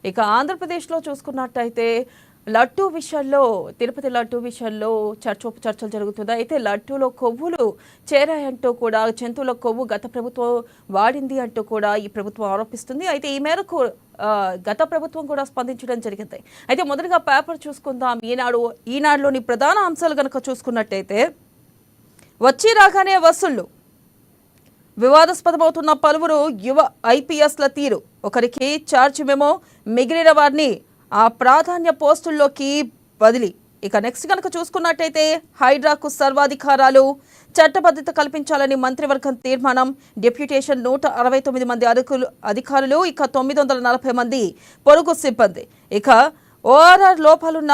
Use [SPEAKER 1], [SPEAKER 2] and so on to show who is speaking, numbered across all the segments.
[SPEAKER 1] ఇక ఆంధ్రప్రదేశ్లో చూసుకున్నట్టయితే లడ్డూ విషయంలో తిరుపతి లడ్డూ విషయంలో చర్చలు జరుగుతుంది. అయితే లడ్డూలో కొవ్వులు చేరాయంటూ కూడా జంతువుల కొవ్వు గత ప్రభుత్వం వాడింది అంటూ కూడా ఈ ప్రభుత్వం ఆరోపిస్తుంది. అయితే ఈ మేరకు గత ప్రభుత్వం కూడా స్పందించడం జరిగింది. అయితే మొదటగా పేపర్ చూసుకుందాం. ఈనాడులోని ప్రధాన అంశాలు కనుక చూసుకున్నట్టయితే వచ్చి రాగానే వసూళ్లు, వివాదాస్పదమవుతున్న పలువురు యువ ఐపీఎస్ల తీరు, ఒకరికి ఛార్జ్ మెమో, మిగిలిన వారిని ఆ ప్రాధాన్య పోస్టుల్లోకి బదిలీ. ఇక నెక్స్ట్ కనుక చూసుకున్నట్టయితే హైడ్రాకు సర్వాధికారాలు, చట్టబద్ధత కల్పించాలని మంత్రివర్గం తీర్మానం, డెప్యూటేషన్ 169 మంది అధికారులు, ఇక 940 మంది పొరుగు సిబ్బంది. ఇక ఓఆర్ఆర్ లోపలున్న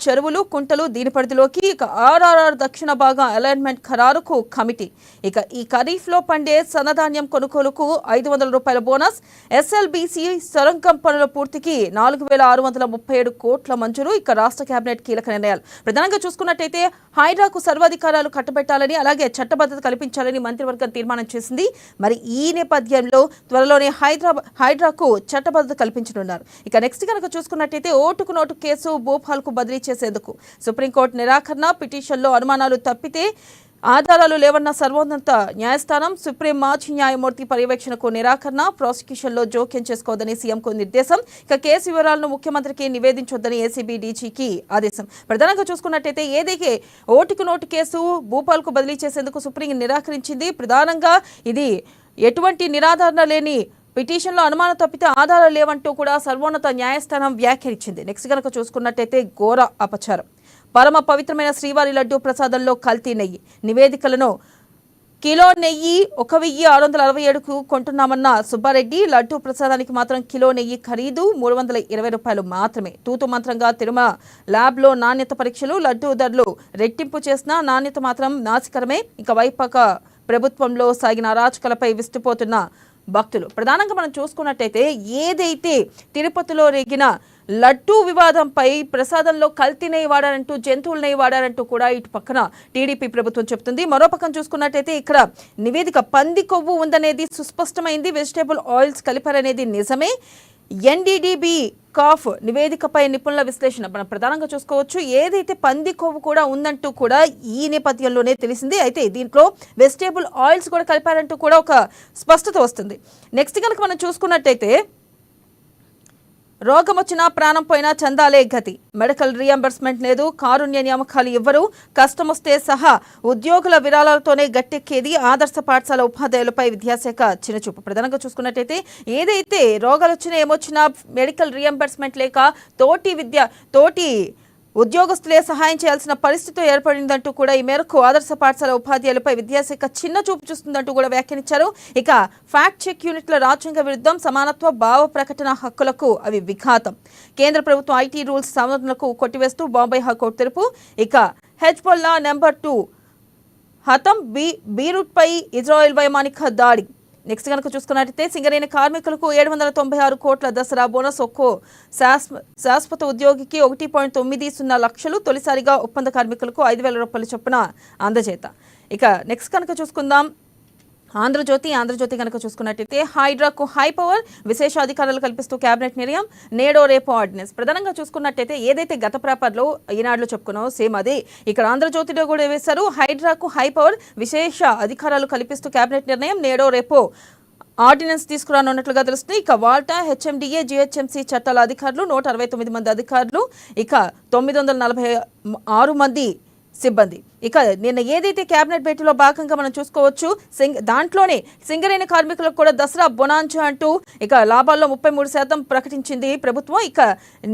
[SPEAKER 1] చెరువులు కుంటలు దీని పరిధిలోకి. ఇక ఆర్ఆర్ఆర్ దక్షిణ భాగం అలైన్మెంట్ ఖరారుకు కమిటీ. ఇక ఈ ఖరీఫ్లో పండే సన్నధాన్యం కొనుగోలుకు 500 రూపాయల బోనస్, ఎస్ఎల్బీసీ సొరంగం పనుల పూర్తికి 4637 కోట్ల మంజూరు. ఇక రాష్ట్ర కేబినెట్ కీలక నిర్ణయాలు ప్రధానంగా చూసుకున్నట్టయితే హైడ్రాకు సర్వాధికారాలు కట్టబెట్టాలని, అలాగే చట్టబద్ధత కల్పించాలని మంత్రివర్గం తీర్మానం చేసింది. మరి ఈ నేపథ్యంలో త్వరలోనే హైడ్రాకు చట్టబద్ధత కల్పించనున్నారు. ఇక నెక్స్ట్ కనుక చూసుకున్నట్టయితే ఓటుకు నోటు కేసు భూపాల్కు బదిలీ చేసేందుకు సుప్రీంకోర్టు నిరాకరణ, పిటిషన్లో అనుమానాలు తప్పితే ఆధారాలు లేవన్న సర్వోన్నత న్యాయస్థానం, సుప్రీం మాజీ న్యాయమూర్తి పర్యవేక్షణకు నిరాకరణ, ప్రాసిక్యూషన్లో జోక్యం చేసుకోవద్దని సీఎంకు నిర్దేశం. ఇక కేసు వివరాలను ముఖ్యమంత్రికి నివేదించొద్దని ఏసీబీ డీజీకి ఆదేశం. ప్రధానంగా చూసుకున్నట్టయితే ఏదైతే ఓటుకు నోటు కేసు భూపాల్కు బదిలీ చేసేందుకు సుప్రీం నిరాకరించింది. ప్రధానంగా ఇది ఎటువంటి నిరాధారణ లేని పిటిషన్లో అనుమానం తప్పితే ఆధారాలు లేవంటూ కూడా సర్వోన్నత న్యాయస్థానం వ్యాఖ్యానించింది. నెక్స్ట్ కనుక చూసుకున్నట్టయితే ఘోర అపచారం, పరమ పవిత్రమైన శ్రీవారి లడ్డూ ప్రసాదంలో కల్తీ నెయ్యి, నివేదికలను కిలో నెయ్యి 1667కు కొంటున్నామన్న సుబ్బారెడ్డి, లడ్డూ ప్రసాదానికి మాత్రం కిలో నెయ్యి ఖరీదు 320 రూపాయలు మాత్రమే. తూతు మంత్రంగా తిరుమల ల్యాబ్లో నాణ్యత పరీక్షలు, లడ్డూ ధరలు రెట్టింపు చేసినా నాణ్యత మాత్రం నాసికరమే. ఇక వైపాక ప్రభుత్వంలో సాగిన అరాచకాలపై విస్తుపోతున్న భక్తులు. ప్రధానంగా మనం చూసుకున్నట్టయితే ఏదైతే తిరుపతిలో రేగిన లడ్డూ వివాదంపై ప్రసాదంలో కల్తీ నెయ్యి వాడారంటూ, జంతువుల నెయ్యి వాడారంటూ కూడా ఇటు పక్కన టీడీపీ ప్రభుత్వం చెబుతుంది. మరో పక్కన చూసుకున్నట్టయితే ఇక్కడ నివేదిక పంది కొవ్వు ఉందనేది సుస్పష్టమైంది, వెజిటేబుల్ ఆయిల్స్ కలిపారనేది నిజమే. ఎన్డీడీబీ కాఫ్ నివేదికపై నిపుణుల విశ్లేషణ మనం ప్రధానంగా చూసుకోవచ్చు. ఏదైతే పంది కొవ్వు కూడా ఉందంటూ కూడా ఈ నేపథ్యంలోనే తెలిసింది. అయితే దీంట్లో వెజిటేబుల్ ఆయిల్స్ కూడా కలిపారంటూ కూడా ఒక స్పష్టత వస్తుంది. నెక్స్ట్ కనుక మనం చూసుకున్నట్టయితే రోగం వచ్చినా ప్రాణం పోయినా చందాలే గతి, మెడికల్ రీఎంబర్స్మెంట్ లేదు, కారుణ్య నియామకాలు ఇవ్వరు, కష్టం వస్తే సహా ఉద్యోగుల విరాళాలతోనే గట్టెక్కేది, ఆదర్శ పాఠశాల ఉపాధ్యాయులపై విద్యాశాఖ చిన్నచూపు. ప్రధానంగా చూసుకున్నట్టయితే ఏదైతే రోగాలు వచ్చినా ఏమొచ్చినా మెడికల్ రీఎంబర్స్మెంట్ లేక తోటి ఉద్యోగస్తులే సహాయం చేయాల్సిన పరిస్థితి ఏర్పడిందంటూ కూడా ఈ మేరకు ఆదర్శ పాఠశాల ఉపాధ్యాయులపై విద్యాశాఖ చిన్న చూపు చూస్తుందంటూ కూడా వ్యాఖ్యానించారు. ఇక ఫ్యాక్ట్ చెక్ యూనిట్ల రాజ్యాంగ విరుద్ధం, సమానత్వ భావ ప్రకటన హక్కులకు అవి విఘాతం, కేంద్ర ప్రభుత్వం ఐటీ రూల్స్ సవరణలకు కొట్టివేస్తూ బాంబే హైకోర్టు తెలుపు. ఇక హెజ్బొల్లా నెంబర్ 2 హతం, బీరూట్పై ఇజ్రాయెల్ వైమానిక దాడి. నెక్స్ట్ కనుక చూసుకున్నట్టయితే సింగరేణి కార్మికులకు 796 కోట్ల దసరా బోనస్, ఒక్కో శాశ్వత ఉద్యోగికి 1.90 లక్షలు, తొలిసారిగా ఒప్పంద కార్మికులకు 5,000 రూపాయల చొప్పున అందజేత. ఇక నెక్స్ట్ కనుక చూసుకుందాం ఆంధ్రజ్యోతి కనుక చూసుకున్నట్టయితే హైడ్రాకు హై పవర్, విశేష అధికారాలు కల్పిస్తూ కేబినెట్ నిర్ణయం, నేడో రేపో ఆర్డినెన్స్. ప్రధానంగా చూసుకున్నట్టయితే ఏదైతే గత పేపర్లో ఈనాడులో చెప్పుకున్నామో సేమ్ అదే ఇక్కడ ఆంధ్రజ్యోతిలో కూడా వేశారు. హైడ్రాకు హై పవర్, విశేష అధికారాలు కల్పిస్తూ కేబినెట్ నిర్ణయం, నేడో రేపో ఆర్డినెన్స్ తీసుకురానున్నట్లుగా తెలుస్తుంది. ఇక వాల్టా, హెచ్ఎండిఏ, జిహెచ్ఎంసీ చట్టాల అధికారులు 169 మంది అధికారులు, ఇక 946 మంది సిబ్బంది. ఇక నిన్న ఏదైతే కేబినెట్ భేటీలో భాగంగా మనం చూసుకోవచ్చు, దాంట్లోనే సింగరేణి కార్మికులకు కూడా దసరా బొనాంచా అంటూ ఇక లాభాల్లో 33% ప్రకటించింది ప్రభుత్వం. ఇక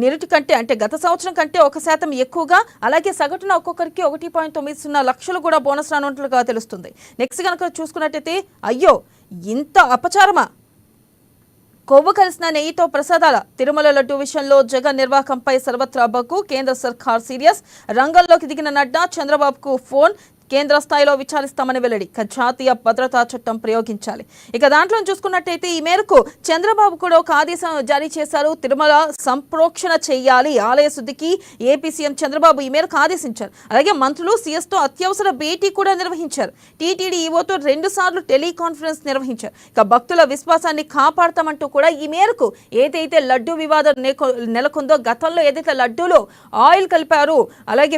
[SPEAKER 1] నిరుటి కంటే అంటే గత సంవత్సరం కంటే 1% ఎక్కువగా, అలాగే సగటున ఒక్కొక్కరికి 1.90 లక్షలు కూడా బోనస్ రానున్నట్లుగా తెలుస్తుంది. నెక్స్ట్ కనుక చూసుకున్నట్టయితే అయ్యో ఇంత అపచారమా, కొవ్వు కలిసిన నెయ్యితో ప్రసాదాల, తిరుమల లడ్డూ విషయంలో జగన్ నిర్వాహకంపై సర్వత్రా బగ్గు, కేంద్ర సర్కార్ సీరియస్, రంగంలోకి దిగిన నడ్డా, చంద్రబాబుకు ఫోన్, కేంద్ర స్థాయిలో విచారిస్తామని వెల్లడి. జాతీయ భద్రతా చట్టం ప్రయోగించాలి. ఇక దాంట్లో చూసుకున్నట్టయితే ఈ మేరకు చంద్రబాబు కూడా ఒక ఆదేశం జారీ చేశారు. తిరుమల సంప్రోక్షణ చేయాలి, ఆలయ శుద్ధికి ఏపీ సీఎం చంద్రబాబు ఈ మేరకు ఆదేశించారు. అలాగే మంత్రులు సీఎస్ తో అత్యవసర భేటీ కూడా నిర్వహించారు. టీటీడీ ఈవోతో 2 సార్లు టెలికాన్ఫరెన్స్ నిర్వహించారు. ఇక భక్తుల విశ్వాసాన్ని కాపాడతామంటూ కూడా ఈ మేరకు ఏదైతే లడ్డు వివాదం నెలకొందో, గతంలో ఏదైతే లడ్డూలో ఆయిల్ కలిపారు, అలాగే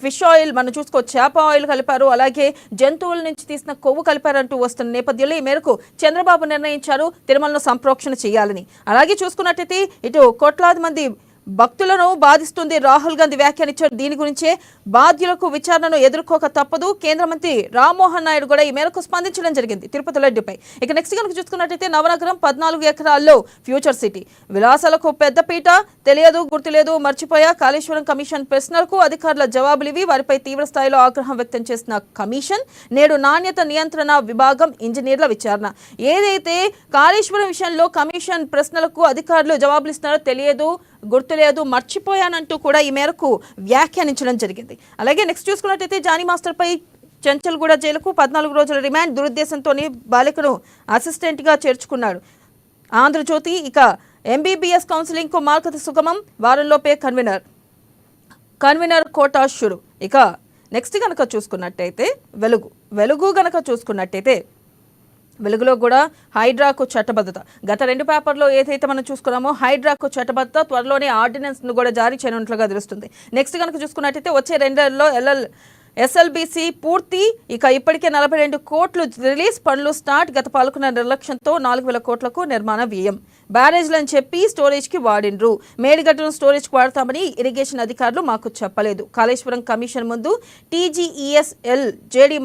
[SPEAKER 1] ఫిష్ ఆయిల్ మనం చూసుకోవచ్చు, చేప ఆయిల్ కలిపారు, అలాగే జంతువుల నుంచి తీసిన కొవ్వు కలిపారంటూ వస్తున్న నేపథ్యంలో ఈ మేరకు చంద్రబాబు నిర్ణయించారు తిరుమలను సంప్రోక్షణ చేయాలని. అలాగే చూసుకున్నట్టయితే ఇటు కోట్లాది మంది భక్తులను బాధిస్తుంది రాహుల్ గాంధీ వ్యాఖ్యానించారు. దీని గురించే బాధ్యులకు విచారణను ఎదుర్కోక తప్పదు. కేంద్ర మంత్రి రామ్మోహన్ నాయుడు కూడా ఈ మేరకు స్పందించడం జరిగింది తిరుపతి లడ్డుపై. ఇక నెక్స్ట్ కనుక చూసుకున్నట్టయితే నవనగరం 14 ఎకరాల్లో ఫ్యూచర్ సిటీ, విలాసాలకు పెద్దపీట, తెలియదు గుర్తులేదు మర్చిపోయా, కాళేశ్వరం కమిషన్ ప్రశ్నలకు అధికారుల జవాబులివి, వారిపై తీవ్ర స్థాయిలో ఆగ్రహం వ్యక్తం చేసిన కమిషన్. నేడు నాణ్యత నియంత్రణ విభాగం ఇంజనీర్ల విచారణ. ఏదైతే కాళేశ్వరం విషయంలో కమిషన్ ప్రశ్నలకు అధికారులు జవాబులు ఇస్తున్నారో తెలియదు గుర్తులేదు మర్చిపోయానంటూ కూడా ఈ మేరకు వ్యాఖ్యానించడం జరిగింది. అలాగే నెక్స్ట్ చూసుకున్నట్టయితే జానీ మాస్టర్ పై చెంచల్గూడ జైలుకు 14 రోజుల రిమాండ్, దురుద్దేశంతోనే బాలికను అసిస్టెంట్గా చేర్చుకున్నాడు ఆంధ్రజ్యోతి. ఇక ఎంబీబీఎస్ కౌన్సిలింగ్ కు మార్గత సుగమం, వారంలోపే కన్వీనర్ కోటా షురు. ఇక నెక్స్ట్ కనుక చూసుకున్నట్టయితే వెలుగు గనక చూసుకున్నట్టయితే వెలుగులో కూడా హైడ్రాకు చట్టబద్ధత. గత 2 పేపర్లో ఏదైతే మనం చూసుకున్నామో హైడ్రాకు చట్టబద్ధత, త్వరలోనే ఆర్డినెన్స్ను కూడా జారీ చేయనున్నట్లుగా తెలుస్తుంది. నెక్స్ట్ కనుక చూసుకున్నట్టయితే వచ్చే 2 నెలల్లో ఎస్ఎల్బీసీ పూర్తి. ఇక ఇప్పటికే 42 కోట్లు రిలీజ్, పనులు స్టార్ట్. గత పాల్గొన్న నిర్లక్ష్యంతో 4,000 కోట్లకు నిర్మాణ వ్యయం. బ్యారేజ్లని చెప్పి స్టోరేజ్కి వాడిండ్రు, మేడిగడ్డను స్టోరేజ్కి వాడతామని ఇరిగేషన్ అధికారులు మాకు చెప్పలేదు. కాళేశ్వరం కమిషన్ ముందు టీజీఈఎస్ఎల్ జేడీ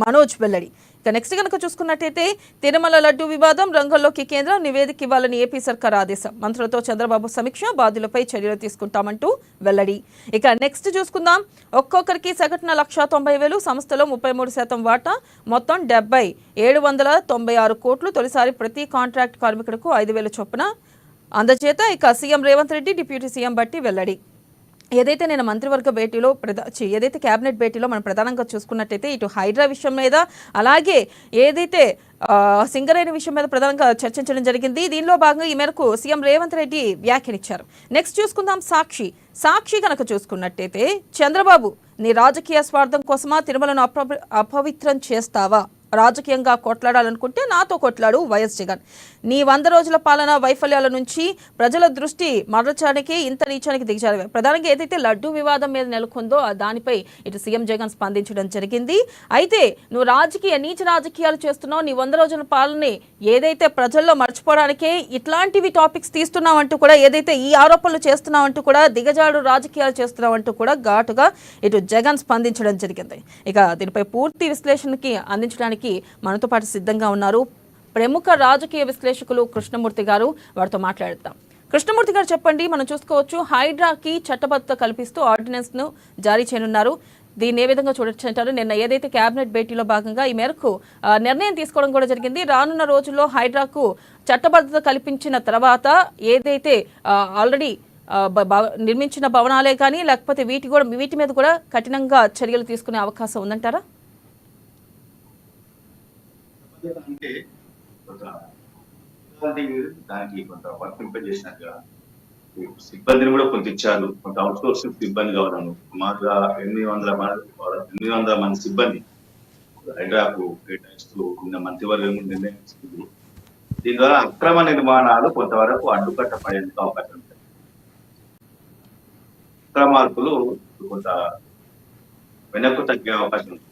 [SPEAKER 1] మనోజ్ వెల్లడి. ఇక నెక్స్ట్ కనుక చూసుకున్నట్టయితే తిరుమల లడ్డు వివాదం, రంగంలోకి కేంద్రం నివేదిక ఇవ్వాలని ఏపీ సర్కార్ ఆదేశం. మంత్రులతో చంద్రబాబు సమీక్ష, బాధ్యులపై చర్యలు తీసుకుంటామంటూ వెల్లడి. ఇక నెక్స్ట్ చూసుకుందాం. ఒక్కొక్కరికి సగటున 1,90,000, సంస్థలో 33% వాటా, మొత్తం 796 కోట్లు. తొలిసారి ప్రతి కాంట్రాక్ట్ కార్మికుడికు 5,000 చొప్పున అందజేత. ఇక CM Revanth Reddy, deputy CM బట్టి వెల్లడి. ఏదైతే నేను మంత్రివర్గ భేటీలో ఏదైతే కేబినెట్ భేటీలో మనం ప్రధానంగా చూసుకున్నట్టయితే ఇటు హైడ్రా విషయం మీద, అలాగే ఏదైతే సింగరేణి విషయం మీద ప్రధానంగా చర్చించడం జరిగింది. దీనిలో భాగంగా ఈ మేరకు సీఎం రేవంత్ రెడ్డి వ్యాఖ్యానించారు. నెక్స్ట్ చూసుకుందాం సాక్షి కనుక చూసుకున్నట్టయితే చంద్రబాబు, నీ రాజకీయ స్వార్థం కోసమా తిరుమలను అపవిత్రం చేస్తావా? రాజకీయంగా కొట్లాడాలనుకుంటే నాతో కొట్లాడు వైఎస్ జగన్. నీ 100 రోజుల పాలన వైఫల్యాల నుంచి ప్రజల దృష్టి మరల్చడానికి ఇంత నీచానికి దిగజారు. ప్రధానంగా ఏదైతే లడ్డు వివాదం మీద నెలకొందో దానిపై ఇటు సీఎం జగన్ స్పందించడం జరిగింది. అయితే నువ్వు నీచ రాజకీయాలు చేస్తున్నావు, నీ 100 రోజుల పాలనని ఏదైతే ప్రజల్లో మర్చిపోవడానికే ఇట్లాంటివి టాపిక్స్ తీస్తున్నావంటూ కూడా, ఏదైతే ఈ ఆరోపణలు చేస్తున్నావంటూ కూడా, దిగజాడు రాజకీయాలు చేస్తున్నావంటూ కూడా ఘాటుగా ఇటు జగన్ స్పందించడం జరిగింది. ఇక దీనిపై పూర్తి విశ్లేషణకి అందించడానికి మనతో పాటు సిద్ధంగా ఉన్నారు ప్రముఖ రాజకీయ విశ్లేషకులు కృష్ణమూర్తి గారు. వారితో మాట్లాడతాం. కృష్ణమూర్తి గారు చెప్పండి, మనం చూసుకోవచ్చు హైడ్రాకి చట్టబద్ధత కల్పిస్తూ ఆర్డినెన్స్ ను జారీ చేయనున్నారు. దీన్ని ఏ విధంగా చూడొచ్చు అంటారు? నిన్న ఏదైతే కేబినెట్ భేటీలో భాగంగా ఈ మేరకు నిర్ణయం తీసుకోవడం కూడా జరిగింది. రానున్న రోజుల్లో హైడ్రాకు చట్టబద్ధత కల్పించిన తర్వాత ఏదైతే ఆల్రెడీ నిర్మించిన భవనాలే కానీ లేకపోతే వీటి మీద కూడా కఠినంగా చర్యలు తీసుకునే అవకాశం ఉందంటారా?
[SPEAKER 2] అంటే దానికి కొంత వర్తింపజేసినట్టుగా సిబ్బందిని కూడా కొంత ఇచ్చారు. కొంత అవుట్ సోర్సింగ్ సిబ్బంది కావడం, సుమారుగా 800 మంది సిబ్బంది హైడ్రాకు కేటాయిస్తూ నిన్న మంత్రివర్గం నిర్ణయించింది. దీని ద్వారా అక్రమ నిర్మాణాలు కొంతవరకు అడ్డుకట్ట పడేందుకు అవకాశం ఉంటుంది. అక్రమార్కులు కొంత వెనక్కు తగ్గే అవకాశం ఉంది.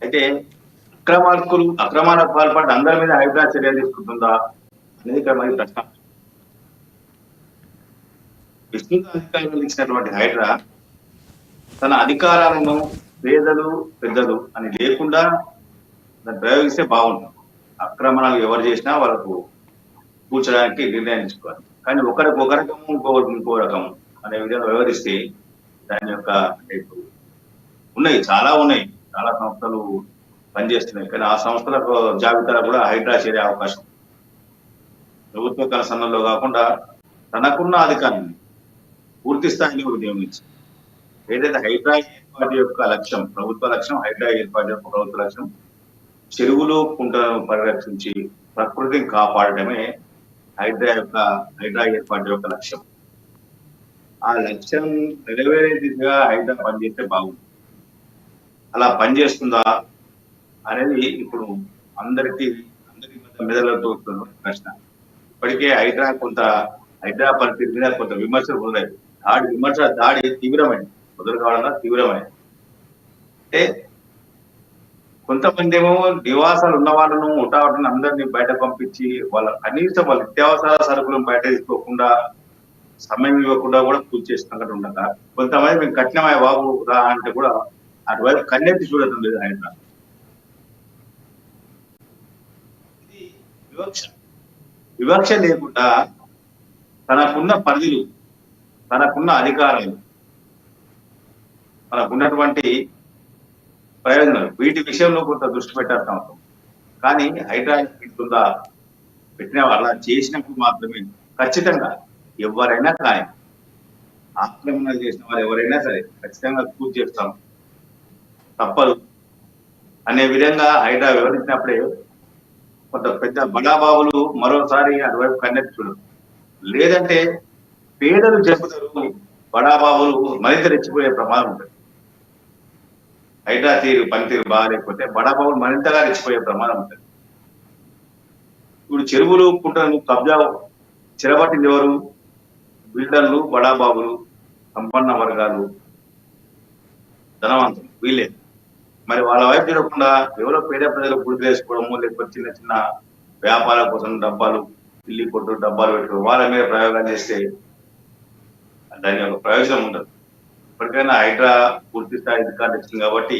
[SPEAKER 2] అయితే అక్రమాలకు పాల్పడి అందరి మీద హైడ్రా చర్యలు తీసుకుంటుందా అనేది ఇక్కడ మరి ప్రశ్న. విస్తృత అధికారులు ఇచ్చినటువంటి హైడ్రా తన అధికారాలను పెద్దలు అని లేకుండా దాన్ని ప్రయోగిస్తే బాగుంటుంది. ఆక్రమణలు ఎవరు చేసినా వాళ్ళకు కూర్చోడానికి నిర్ణయం తీసుకోవాలి. కానీ ఒకరికి ఇంకో రకం అనే విధంగా వ్యవహరిస్తే దాని యొక్క చాలా సంస్థలు పనిచేస్తున్నాయి. కానీ ఆ సంస్థలకు జాబితాలో కూడా హైడ్రా చేరే అవకాశం. ప్రభుత్వ కనసన్నల్లో కాకుండా తనకున్న అధికారాన్ని పూర్తి స్థాయిలో వినియోగించి ఏదైతే హైడ్రా ఏర్పాటు యొక్క లక్ష్యం, ప్రభుత్వ లక్ష్యం, హైడ్రా ఏర్పాటు యొక్క ప్రభుత్వ లక్ష్యం చెరువులు కుంటలను పరిరక్షించి ప్రకృతిని కాపాడటమే హైడ్రా ఏర్పాటు యొక్క లక్ష్యం. ఆ లక్ష్యం నెరవేరే దిశగా హైడ్రా పనిచేస్తే బాగుంది. అలా పనిచేస్తుందా అనేది ఇప్పుడు అందరి మెదడులతో ప్రశ్న. ఇప్పటికే హైడ్రా పరిస్థితి మీద కొంత విమర్శలు ఉన్నాయి. దాడి తీవ్రమైంది, మొదలు కావడంలో తీవ్రమైంది. అంటే కొంతమంది ఏమో నివాసాలు ఉన్న వాళ్ళను ఉంటావటని అందరినీ బయట పంపించి వాళ్ళ నిత్యావసర సరుకులను బయట తీసుకోకుండా సమయం ఇవ్వకుండా కూడా పూర్తి చేస్తున్నట్టు ఉండగా, కొంతమంది మేము కఠినమయ్య బాబు రా అంటే కూడా అటువైపు కన్నెత్తి చూడటం లేదు ఆయన. ఇది వివక్ష లేకుండా తనకున్న పరిధులు, తనకున్న అధికారాలు, తనకున్నటువంటి ప్రయోజనాలు వీటి విషయంలో కొంత దృష్టి పెట్టాల్సిన అవసరం. కానీ హైడ్రా పెడుతుందా, పెట్టిన అలా చేసినప్పుడు మాత్రమే ఖచ్చితంగా ఎవరైనా కానీ ఆక్రమణలు చేసిన వారు ఎవరైనా సరే ఖచ్చితంగా పూర్తి చేస్తాం, తప్పదు అనే విధంగా హైడ్రా వివరించినప్పుడే కొంత పెద్ద బడాబాబులు మరోసారి అటువైపు కన్నెత్తి చూడరు. లేదంటే పేదలు చెబుతారు, బడాబాబులు మరింత రెచ్చిపోయే ప్రమాదం ఉంటుంది. హైడ్రా పనితీరు బాగాలేకపోతే బడాబాబులు మరింతగా రెచ్చిపోయే ప్రమాదం ఉంటుంది. ఇప్పుడు చెరువులు కుంటలను కబ్జా చెరబట్టింది ఎవరు? బిల్డర్లు, బడాబాబులు, సంపన్న వర్గాలు, ధనవంతులు, వీళ్ళే. మరి వాళ్ళ వైపు తిరగకుండా ఎవరో పేద ప్రజలకు గుర్తు వేసుకోవడము, లేకపోతే చిన్న చిన్న వ్యాపారాల కోసం డబ్బాలు, ఇల్లి కొట్టు డబ్బాలు పెట్టుకోవడం, వాళ్ళ మీద ప్రయోగాలు చేస్తే దాని యొక్క ప్రయోజనం ఉండదు. ఇప్పటికైనా హైడ్రా పూర్తి స్థాయి అధికారులు ఇచ్చింది కాబట్టి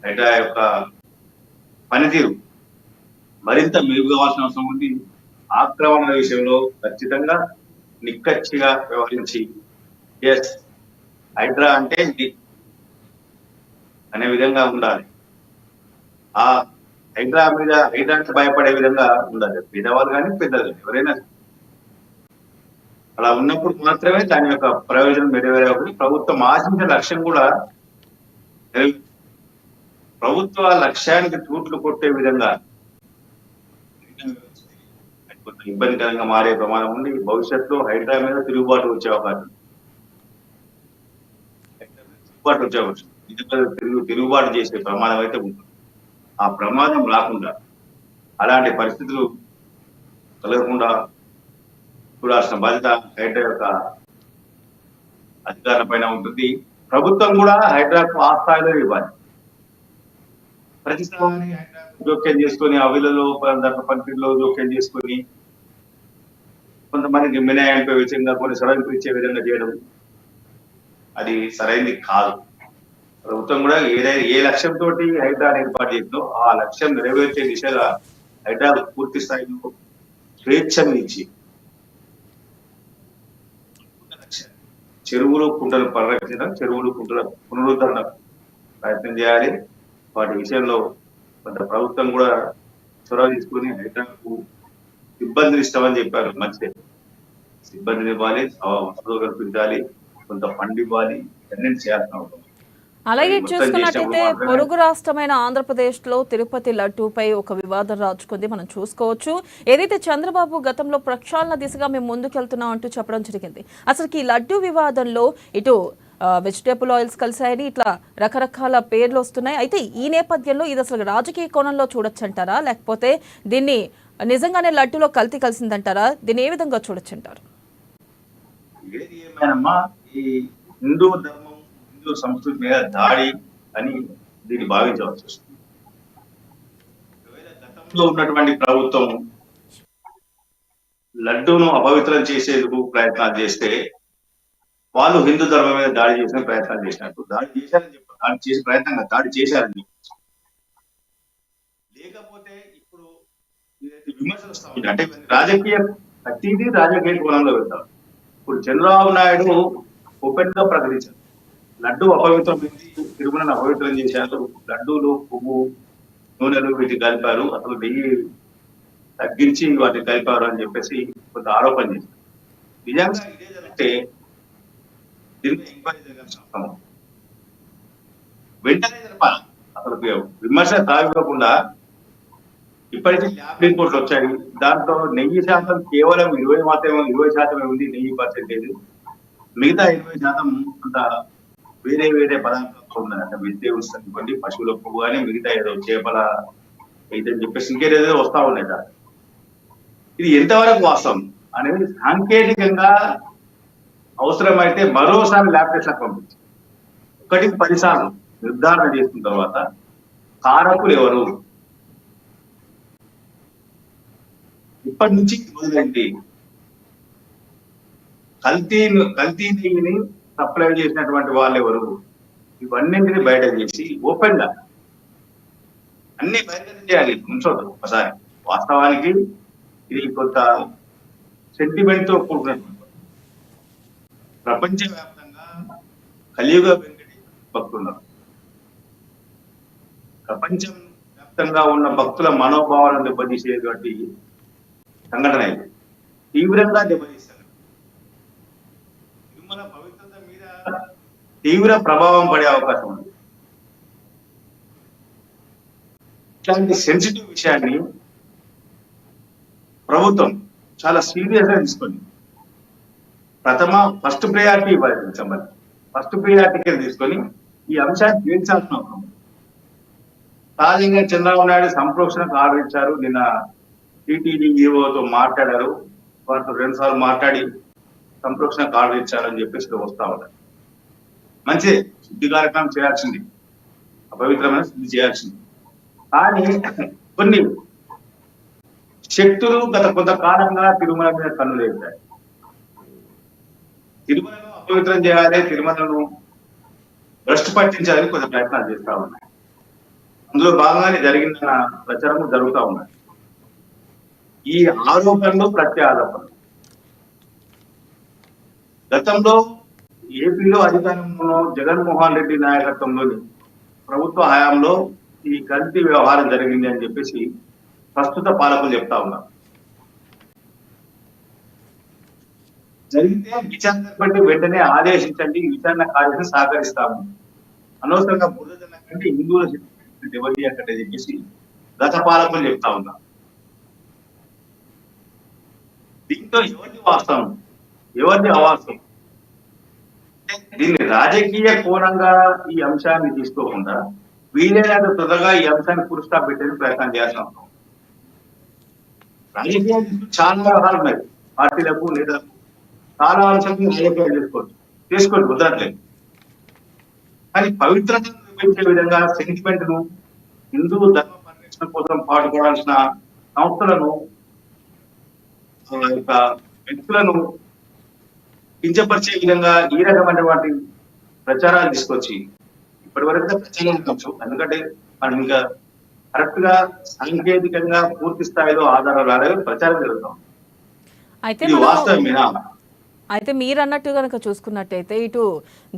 [SPEAKER 2] హైడ్రా యొక్క పనితీరు మరింత మెరుగుకోవాల్సిన అవసరం ఉంది. ఆక్రమణ విషయంలో ఖచ్చితంగా నిక్కచ్చిగా వ్యవహరించి హైడ్రా అంటే ఇది అనే విధంగా ఉండాలి. ఆ హైడ్రా అంటే భయపడే విధంగా ఉండాలి, పేదవాళ్ళు కానీ పెద్దలు ఎవరైనా. అలా ఉన్నప్పుడు మాత్రమే దాని యొక్క ప్రయోజనం నెరవేరకపోతే ప్రభుత్వం ఆశించిన లక్ష్యం కూడా ప్రభుత్వ లక్ష్యానికి తూట్లు కొట్టే విధంగా కొంత ఇబ్బందికరంగా మారే ప్రమాదం ఉంది. భవిష్యత్తులో హైడ్రా మీద తిరుగుబాటు వచ్చే అవకాశం, తిరుగుబాటు చేసే ప్రమాదం అయితే ఉంటుంది. ఆ ప్రమాదం రాకుండా, అలాంటి పరిస్థితులు కలగకుండా చూడాల్సిన బాధ్యత హైడ్రా యొక్క అధికారుల పైన ఉంటుంది. ప్రభుత్వం కూడా హైడ్రాకు ఆ స్థాయిలో ఇవ్వాలి. ప్రతిసారి హైడ్రాకు జోక్యం చేసుకొని అవిలలో పనితీరులో జోక్యం చేసుకొని కొంతమందికి మినహాయింపే విధంగా, కొన్ని సడలింపు ఇచ్చే విధంగా చేయడం అది సరైనది కాదు. ప్రభుత్వం కూడా ఏ లక్ష్యంతో హైడ్రా ఏర్పాటు చేసిందో ఆ లక్ష్యం నెరవేర్చే దిశగా హైడ్రా పూర్తి స్థాయిలో స్వేచ్ఛను ఇచ్చి చెరువులు కుంటలు పరిరక్షించడం, చెరువులు కుంటల పునరుద్ధరణ ప్రయత్నం చేయాలి. వాటి విషయంలో కొంత ప్రభుత్వం కూడా చొరవ తీసుకుని హైడ్రాకు సిబ్బందిని ఇస్తామని చెప్పారు, మంచిదే. సిబ్బందిని ఇవ్వాలి, వసతులు కల్పించాలి, కొంత ఫండ్ ఇవ్వాలి, అన్ని చేయాల్సిన అవసరం.
[SPEAKER 1] అలాగే చూసుకున్నట్టయితే పొరుగు రాష్ట్రమైన ఆంధ్రప్రదేశ్లో తిరుపతి లడ్డూపై ఒక వివాదం రాజుకుంది, మనం చూసుకోవచ్చు. ఏదైతే చంద్రబాబు గతంలో ప్రక్షాళన దిశగా మేము ముందుకెళ్తున్నాం అంటూ చెప్పడం జరిగింది. అసలు ఈ లడ్డూ వివాదంలో ఇటు వెజిటేబుల్ ఆయిల్స్ కలిసాయని ఇట్లా రకరకాల పేర్లు వస్తున్నాయి. అయితే ఈ నేపథ్యంలో ఇది అసలు రాజకీయ కోణంలో చూడొచ్చంటారా, లేకపోతే దీన్ని నిజంగానే లడ్డూలో కల్తీ కలిసిందంటారా? దీన్ని ఏ విధంగా చూడొచ్చంటారు?
[SPEAKER 2] ఏది ఏమైనా ఈ హిందూ ధర్మం, హిందూ సంస్కృతి మీద దాడి అని దీన్ని భావించవలసి వస్తుంది. గతంలో ఉన్నటువంటి ప్రభుత్వం లడ్డూను అపవిత్రం చేసేందుకు ప్రయత్నాలు చేస్తే వాళ్ళు హిందూ ధర్మం మీద దాడి చేసిన ప్రయత్నాలు చేసినట్టు, దాడి చేశారని చెప్పారు, దాడి చేసే ప్రయత్నంగా దాడి చేశారని చెప్పారు. లేకపోతే ఇప్పుడు విమర్శలు వస్తా ఉంటాయి. అంటే ప్రతిదీ రాజకీయ కోణంలో వెళ్తారు. ఇప్పుడు చంద్రబాబు నాయుడు ఓపెన్ గా ప్రకటించారు, లడ్డు అపవిత్రమైంది, తిరుమలను అపవిత్రం చేశారు, లడ్డూలు, పువ్వు, నూనెలు వీటి కలిపారు, అసలు నెయ్యి తగ్గించి వాటిని కలిపారు అని చెప్పేసి కొంత ఆరోపణ చేశారు. నిజంగా ఇదే జరిగితే దీన్ని ఎంక్వైరీ జరగాల్సిన అవసరం. వెంటనే జరపాలి. అసలు విమర్శ తావివ్వకుండా ఇప్పటికీ ల్యాబ్ రిపోర్ట్లు వచ్చాయి. దాంట్లో నెయ్యి శాతం కేవలం 20% ఉంది నెయ్యి పర్సెంటేజ్. మిగతా 20% అంత వేరే వేరే పదార్థాలతో ఉన్నాయి. అంటే వెజిటేబుల్స్ అనుకోండి, పశువుల కొవ్వు కానీ మిగతా ఏదో చేపల అయితే చెప్పేసి ఇంకేదేదో వస్తా ఉన్నాయి సార్. ఇది ఎంతవరకు వాస్తవం అనేది సాంకేతికంగా అవసరమైతే మరోసారి ల్యాబ్ టెస్ట్లకు పంపించి 1-10 సార్లు నిర్ధారణ చేసిన తర్వాత కారకులు ఎవరు, ఇప్పటి నుంచి మొదలైంది కల్తీ నెయ్యిని సప్లై చేసినటువంటి వాళ్ళు ఎవరు, ఇవన్నింటినీ బయట చేసి ఓపెన్ గా అన్ని బయట చేయాలి. ఉంచొద్దు ఒకసారి. వాస్తవానికి ఇది కొంత సెంటిమెంట్ తో కూడుకున్నటువంటి ప్రపంచవ్యాప్తంగా కలియుగ వెంకటి భక్తున్నారు. ప్రపంచం వ్యాప్తంగా ఉన్న భక్తుల మనోభావాలను దెబ్బతీసేటువంటి సంఘటన ఇది. తీవ్రంగా దెబ్బతీస్తారు. తిరుమల పవిత్రత మీద తీవ్ర ప్రభావం పడే అవకాశం ఉంది. ఇట్లాంటి సెన్సిటివ్ విషయాన్ని ప్రభుత్వం చాలా సీరియస్ గా తీసుకొని ఫస్ట్ ప్రయారిటీ ఇవ్వాలి. ఫస్ట్ ప్రయారిటీ తీసుకొని ఈ అంశాన్ని తీర్చాల్సిన అవసరం. సహజంగా చంద్రబాబు నాయుడు సంప్రోక్షణకు ఆర్డర్ ఇచ్చారు. నిన్న టీటీడీఓతో మాట్లాడారు. వారితో 2 సార్లు మాట్లాడి సంప్రోక్షణకు ఆర్డర్ ఇచ్చారని చెప్పేసి వస్తా ఉన్నారు. మంచిదే, శుద్ధి కార్యక్రమం చేయాల్సింది, అపవిత్రమైన శుద్ధి చేయాల్సింది. కానీ కొన్ని శక్తులు గత కొంతకాలంగా తిరుమల మీద కన్నులు వేశాయి. తిరుమలను అపవిత్రం చేయాలి, తిరుమలను భ్రష్టు పట్టించాలని కొంత ప్రయత్నాలు చేస్తా ఉన్నాయి. అందులో భాగంగానే జరిగిన ప్రచారం జరుగుతూ ఉన్నాయి. ఈ ఆరోపణలు ప్రత్యారోపణలు గతంలో ఏపీలో అధికారంలో జగన్మోహన్ రెడ్డి నాయకత్వంలోని ప్రభుత్వ హయాంలో ఈ కల్తీ వ్యవహారం జరిగింది అని చెప్పేసి ప్రస్తుత పాలకులు చెప్తా ఉన్నారు. జరిగితే విచారణ బట్టి వెంటనే ఆదేశించండి, విచారణ కార్యాన్ని సహకరిస్తాము, అనవసరంగా బురద కంటే హిందువుల ఎవరి అక్కడ చెప్పేసి గత పాలకులు చెప్తా ఉన్నారు. దీంతో ఎవరిది వాస్తవం, ఎవరిది అవాస్తవం? దీన్ని రాజకీయ కోణంగా ఈ అంశాన్ని తీసుకోకుండా వీలైనంత త్వరగా ఈ అంశాన్ని పురుస్తా పెట్టేది ప్రయత్నం చేయాల్సిన అవసరం. రాజకీయాలు చాలా వ్యవహారాలు ఉన్నాయి. పార్టీలకు నేతలకు చాలా అంశాలను రాజకీయాలు చేసుకోండి కుదరట్లేదు. కానీ పవిత్రతను నిర్వహించే విధంగా సెంటిమెంట్ ను, హిందూ ధర్మ పరిరక్షణ కోసం పాటుపడాల్సిన సంస్థలను, వ్యక్తులను కించపరిచే విధంగా ఈ రకమైనటువంటి ప్రచారాలు తీసుకొచ్చి ఇప్పటి వరకు ప్రచారం కావచ్చు. ఎందుకంటే మనం ఇంకా కరెక్ట్ గా సాంకేతికంగా పూర్తి స్థాయిలో ఆధారాలు రాలేదు, ప్రచారం జరుగుతాం. వాస్తవమేనా?
[SPEAKER 1] అయితే మీరు అన్నట్టు కనుక చూసుకున్నట్టయితే ఇటు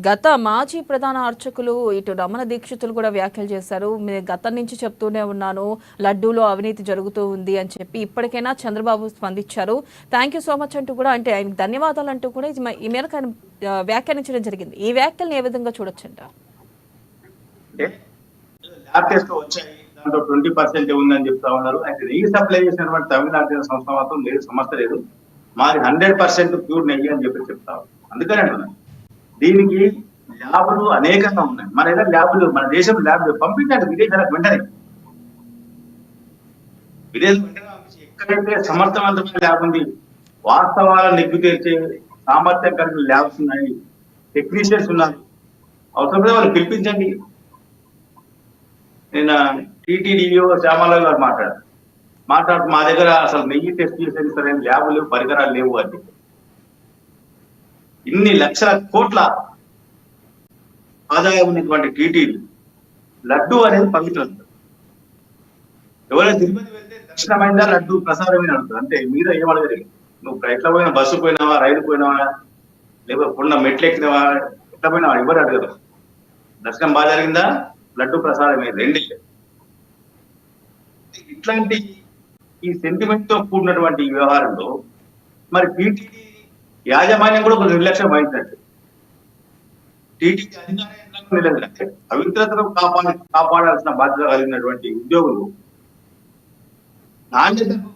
[SPEAKER 1] గత మాజీ ప్రధాన అర్చకులు ఇటు రమణ దీక్షితులు కూడా వ్యాఖ్యలు చేశారు. గతం నుంచి చెప్తూనే ఉన్నాను, లడ్డూలో అవినీతి జరుగుతూ ఉంది అని చెప్పి ఇప్పటికైనా చంద్రబాబు స్పందించారు. థ్యాంక్ యూ సో మచ్ అంటూ కూడా, అంటే ఆయనకు ధన్యవాదాలు అంటూ కూడా ఈ మేరకు ఆయన వ్యాఖ్యానించడం జరిగింది. ఈ వ్యాఖ్యలను ఏ విధంగా చూడొచ్చంట?
[SPEAKER 2] ల్యాబ్ టెస్ట్ వచ్చాయి, దాంట్లో 20% ఉందని చెప్తా ఉన్నారు. అయితే నెయ్యి సప్లై చేసినటువంటి తమిళనాడు సంస్థ మాత్రం లేదు, సమస్య లేదు, మాది 100% ప్యూర్ నెయ్యి అని చెప్పి చెప్తారు. అందుకని అంటున్నాను, దీనికి ల్యాబులు అనేకంగా ఉన్నాయి. మన ఏదైనా ల్యాబులు, మన దేశం ల్యాబ్ పంపించండి విదేశాలకు వెంటనే. ఎక్కడైతే సమర్థవంతమైన ల్యాబ్ ఉంది, వాస్తవాలను నెగ్గు తీర్చే సామర్థ్యం కలిగిన ల్యాబ్స్ ఉన్నాయి, టెక్నీషియన్స్ ఉన్నారు, అవసరమైతే వాళ్ళు పిలిపించండి. నిన్న టీటీడీఓ శ్యామారావు గారు మాట్లాడుతూ మా దగ్గర అసలు నెయ్యి టెస్ట్ చేసేది సరైన ల్యాబులు, పరికరాలు లేవు అని. ఇన్ని లక్షల కోట్ల ఆదాయం ఉన్నటువంటి టీటీడీ లడ్డు అనేది పవిత్రం. ఎవరైనా తిరుపతి వెళ్తే దర్శనమైందా, లడ్డు ప్రసాదమైన అడుగుతుంది. అంటే మీద ఏమడగలేదు, నువ్వు ఎట్లా పోయినా, బస్సు పోయినావా, రైలు పోయినావా, లేకపోతే కొండ మెట్లు ఎక్కినావా, ఎట్లా పోయినావా, ఎవరు అడగదు. దర్శనం బాగా జరిగిందా, లడ్డు ప్రసాదమే, రెండే. ఇట్లాంటి ఈ సెంటిమెంట్ తో కూడినటువంటి వ్యవహారంలో మరి టీటీడీ యాజమాన్యం కూడా కొంచెం నిర్లక్ష్యం వహించినట్టు. టీటీడీ అధికారం నిలబెట్టాలి. పవిత్రతను కాపాడాల్సిన బాధ్యత కలిగినటువంటి ఉద్యోగులు, నాణ్యతకు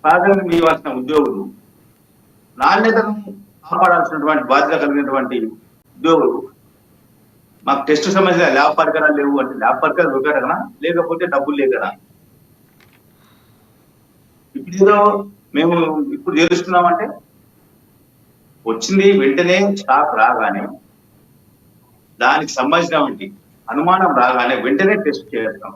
[SPEAKER 2] ప్రాధాన్యం ఇవ్వాల్సిన ఉద్యోగులు, నాణ్యతను కాపాడాల్సినటువంటి బాధ్యత కలిగినటువంటి ఉద్యోగులు, మాకు టెస్ట్ సమస్య ల్యాబ్ పరికరాలు లేవు అంటే ల్యాబ్ పరికరాలు దొరకడనా, లేకపోతే డబ్బులు లేకనా? ఇప్పుడు ఏదో మేము ఇప్పుడు చేస్తున్నామంటే వచ్చింది వెంటనే స్టాక్ రాగానే దానికి సంబంధించినటువంటి అనుమానం రాగానే వెంటనే టెస్ట్ చేస్తాం.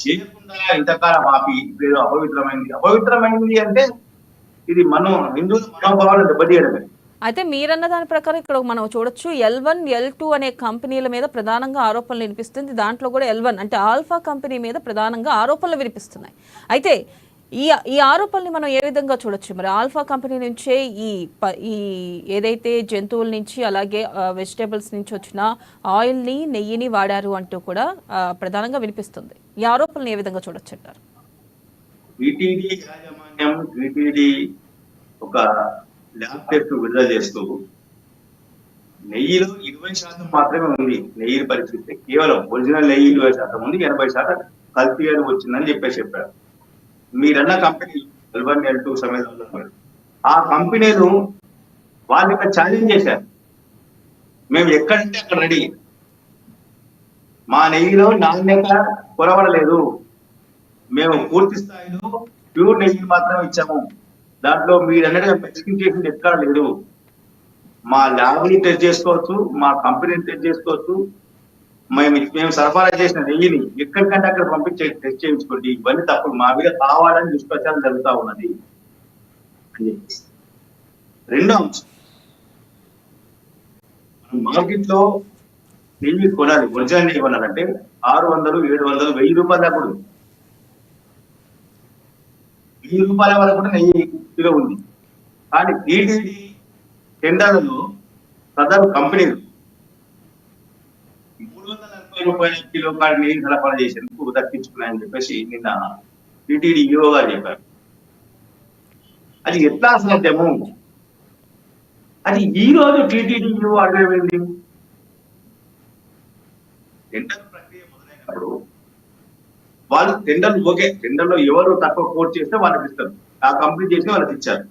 [SPEAKER 2] చేయకుండా ఇంతకాలం ఆపి ఇప్పుడు అపవిత్రమైంది అంటే ఇది మనం హిందువుల మనోభావాలను దెబ్బతీయడమే.
[SPEAKER 1] అయితే మీరన్న దాని ప్రకారం ఇక్కడ మనం చూడొచ్చు L1, L2 అనే కంపెనీల మీద ప్రధానంగా ఆరోపణలు వినిపిస్తుంది. దాంట్లో కూడా L1 అంటే ఆల్ఫా కంపెనీ మీద ప్రధానంగా ఆరోపణలు వినిపిస్తున్నాయి. అయితే ఈ ఆరోపణల్ని మనం ఏ విధంగా చూడొచ్చు? మరి ఆల్ఫా కంపెనీ నుంచే ఈ ఏదైతే జంతువుల నుంచి అలాగే వెజిటేబుల్స్ నుంచి వచ్చిన ఆయిల్ని నెయ్యిని వాడారు అంటూ కూడా ప్రధానంగా వినిపిస్తుంది. ఈ ఆరోపణలు ఏ విధంగా చూడొచ్చు అంటారు?
[SPEAKER 2] టీటీడీ యాజమాన్యం టీటీడీ ఒక ల్యాబ్ టెస్ట్ విడుదల చేస్తూ నెయ్యిలో 20% మాత్రమే ఉంది. నెయ్యి పరిస్థితి కేవలం ఒరిజినల్ నెయ్యి 20% ఉంది, 80% కల్తీ అని వచ్చిందని చెప్పారు. మీరన్న కంపెనీ L1, L2 సమయంలో ఆ కంపెనీలు వాళ్ళు ఇక్కడ ఛాలెంజ్ చేశారు, మేము ఎక్కడంటే అక్కడ రెడీ, మా నెయ్యిలో నాణ్యత కొరవడలేదు, మేము పూర్తి స్థాయిలో ప్యూర్ నెయ్యి మాత్రమే ఇచ్చాము, దాంట్లో మీరు అన్నట్టుగా మెచ్చింగ్ చేసింది ఎక్కడ లేదు, మా ల్యాబ్ని టెస్ట్ చేసుకోవచ్చు, మా కంపెనీని టెస్ట్ చేసుకోవచ్చు, మేము సరఫరా చేసిన నెయ్యిని ఎక్కడికంటే అక్కడ పంపించే టెస్ట్ చేయించుకోండి, ఇవన్నీ తప్పుడు, మా మీద కావాలని దుష్ప్రచారం జరుగుతూ ఉన్నది అని చెప్పేసి. రెండో అంశం, మార్కెట్ లో నెయ్యి కొనాలి, ఒరిజినల్ నెయ్యి కొనాలంటే 600, 700, 1000 రూపాయల దాకా ఉంది. 1000 రూపాయల వరకు కూడా నెయ్యి కిలో ఉంది. కానీ టీటీడీ టెండర్లలో సదరు కంపెనీలు 340 రూపాయల కిలో కాడి నెయ్యి సరఫరా చేసేందుకు దక్కించుకున్నాయని చెప్పేసి నిన్న టీటీడీ ఈఓ గారు చెప్పారు. అది ఎట్లా సాధ్యము? అది ఈ రోజు టీటీడీ ఈఓ అడగవేంది? టెండర్ ప్రక్రియ మొదలైనప్పుడు వాళ్ళు టెండర్లో ఎవరు తక్కువ కోట్ చేస్తే వాళ్ళకి ఇస్తారు, ఆ కంపెనీ చేసి వాళ్ళకి ఇచ్చారు.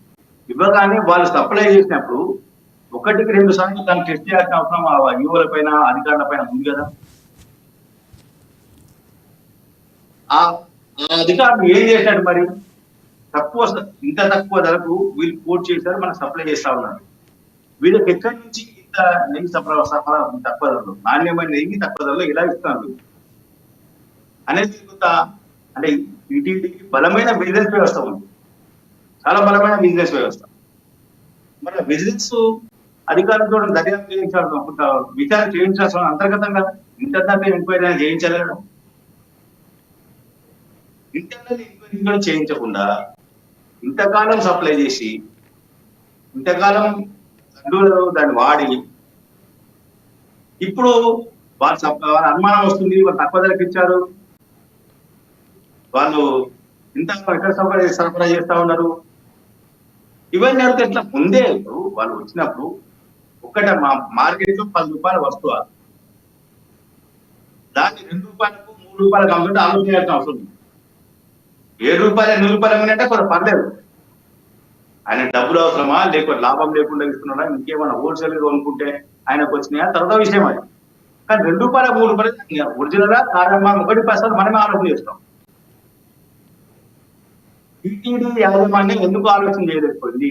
[SPEAKER 2] ఇవ్వగానే వాళ్ళు సప్లై చేసినప్పుడు 1-2 సార్లు దాన్ని టెస్ట్ చేయాల్సిన అవసరం ఈఓల పైన అధికారుల పైన ఉంది కదా. ఆ అధికారులు ఏం చేశాడు మరి? ఇంత తక్కువ ధరకు వీళ్ళు కోట్ చేశారు, మనకు సప్లై చేస్తా ఉన్నారు. వీళ్ళకి ఎక్కడి నుంచి ఇంత నెయ్యి సరఫరా తక్కువ ధరలు, నాణ్యమైన నెయ్యి తక్కువ ధరలో ఎలా ఇస్తున్నారు అనేది అంటే టీటీడీకి బలమైన బిజినెస్ వ్యవస్థ ఉంది, చాలా బలమైన బిజినెస్ వ్యవస్థ. మరి బిజినెస్ అధికారులతో దర్యాప్తు చేయించాల్సిన, విచారణ చేయించాల్సిన, అంతర్గతంగా ఇంటర్నల్ ఎంక్వైరీ చేయించాలి కదా. ఇంటర్నల్ ఎంక్వైరీ కూడా చేయించకుండా ఇంతకాలం సప్లై చేసి ఇంతకాలం తండ్రులను దాన్ని వాడి ఇప్పుడు వాళ్ళ అనుమానం వస్తుంది, వాళ్ళు తక్కువ ధరకు ఇచ్చారు, వాళ్ళు ఇంత ఎక్కడ సరఫరా చేస్తా ఉన్నారు, ఇవన్నీ అడిగితే ఎట్లా? ముందే వాళ్ళు వచ్చినప్పుడు మా మార్కెట్ లో 10 రూపాయల వస్తువు, దాన్ని 2 రూపాయలకు 3 రూపాయలకు అమ్ముతుంటే ఆలోచన చేయాల్సిన అవసరం ఉంది. 7 రూపాయలు 8 రూపాయలు అమ్మినట్టే కొంత పర్లేదు, ఆయన డబ్బులు అవసరమా లేకపోతే లాభం లేకుండా ఇస్తున్నాడా, ఇంకేమన్నా హోల్సేల్ గా కొనుక్కుంటే ఆయనకు వచ్చినాయా తర్వాత విషయం అది. కానీ 2 రూపాయలు 3 రూపాయలు ఒరిజినల్ గా కారణమా 1 పైసలు మనమే ఆలోచన చేస్తాం. టీటీడీ యాజమాన్యం ఎందుకు ఆలోచన చేయలేకపోయింది?